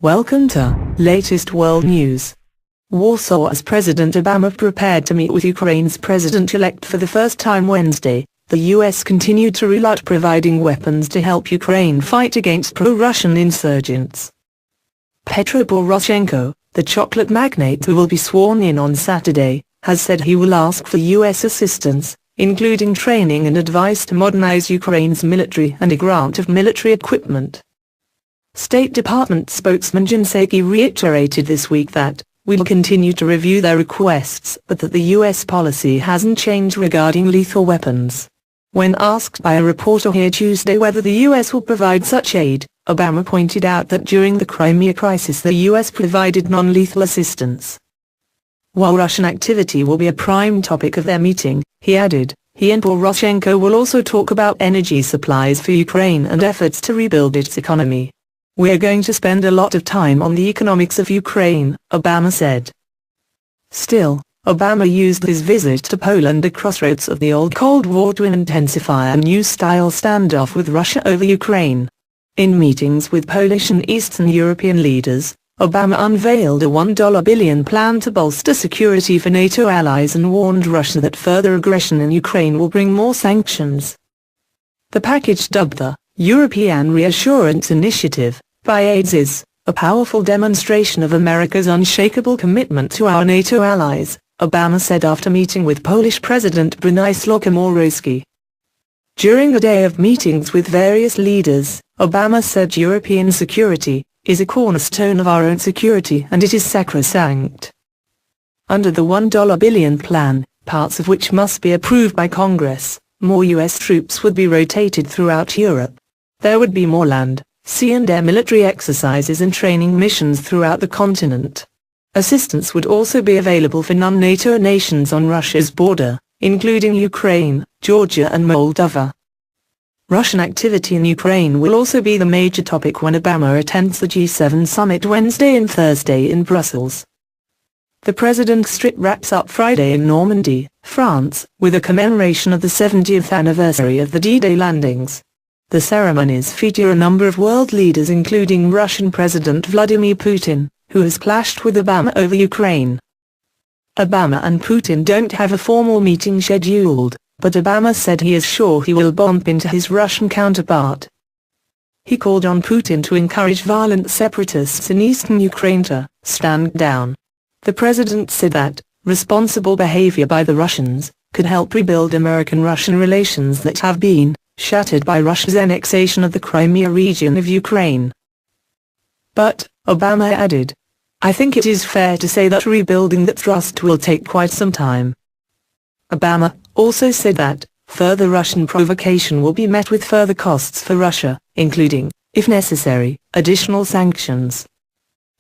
Welcome to latest world news. Warsaw as President Obama prepared to meet with Ukraine's president-elect for the first time Wednesday, the U.S. continued to rule out providing weapons to help Ukraine fight against pro-Russian insurgents. Petro Poroshenko, the chocolate magnate who will be sworn in on Saturday, has said he will ask for U.S. assistance, including training and advice to modernize Ukraine's military and a grant of military equipment. State Department spokesman Jen Psaki reiterated this week that, "We will continue to review their requests," but that the U.S. policy hasn't changed regarding lethal weapons. When asked by a reporter here Tuesday whether the U.S. will provide such aid, Obama pointed out that during the Crimea crisis the U.S. provided non-lethal assistance. While Russian activity will be a prime topic of their meeting, he added, he and Poroshenko will also talk about energy supplies for Ukraine and efforts to rebuild its economy. "We're going to spend a lot of time on the economics of Ukraine," Obama said. Still, Obama used his visit to Poland a crossroads of the old Cold War to intensify a new-style standoff with Russia over Ukraine. In meetings with Polish and Eastern European leaders, Obama unveiled a $1 billion plan to bolster security for NATO allies and warned Russia that further aggression in Ukraine will bring more sanctions. The package, dubbed the European Reassurance Initiative by aides, is a powerful demonstration of America's unshakable commitment to our NATO allies, Obama said after meeting with Polish President Bronisław Komorowski. During a day of meetings with various leaders, Obama said European security is a cornerstone of our own security and it is sacrosanct. Under the $1 billion plan, parts of which must be approved by Congress, more U.S. troops would be rotated throughout Europe. There would be more land, sea and air military exercises and training missions throughout the continent. Assistance would also be available for non-NATO nations on Russia's border, including Ukraine, Georgia and Moldova. Russian activity in Ukraine will also be the major topic when Obama attends the G7 summit Wednesday and Thursday in Brussels. The president's trip wraps up Friday in Normandy, France, with a commemoration of the 70th anniversary of the D-Day landings. The ceremonies feature a number of world leaders including Russian President Vladimir Putin, who has clashed with Obama over Ukraine. Obama and Putin don't have a formal meeting scheduled, but Obama said he is sure he will bump into his Russian counterpart. He called on Putin to encourage violent separatists in eastern Ukraine to stand down. The president said that responsible behavior by the Russians could help rebuild American-Russian relations that have been shattered by Russia's annexation of the Crimea region of Ukraine. But, Obama added, "I think it is fair to say that rebuilding that trust will take quite some time." Obama also said that further Russian provocation will be met with further costs for Russia, including, if necessary, additional sanctions.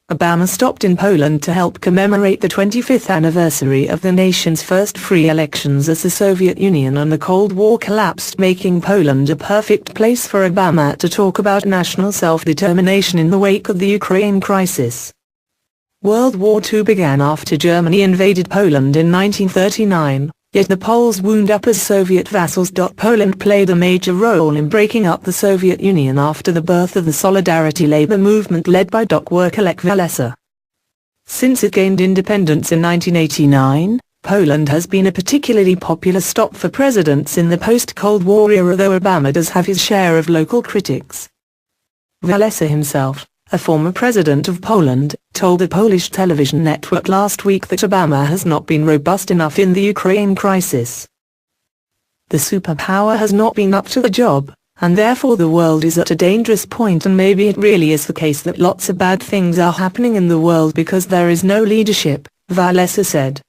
Obama stopped in Poland to help commemorate the 25th anniversary of the nation's first free elections as the Soviet Union and the Cold War collapsed, making Poland a perfect place for Obama to talk about national self-determination in the wake of the Ukraine crisis. World War II began after Germany invaded Poland in 1939, yet the Poles wound up as Soviet vassals. Poland played a major role in breaking up the Soviet Union after the birth of the Solidarity labor movement led by worker Lech Walesa. Since it gained independence in 1989, Poland has been a particularly popular stop for presidents in the post-Cold War era, though Obama does have his share of local critics. Walesa himself, a former president of Poland, told a Polish television network last week that Obama has not been robust enough in the Ukraine crisis. The superpower has not been up to the job, and therefore the world is at a dangerous point, and maybe it really is the case that lots of bad things are happening in the world because there is no leadership, Walesa said.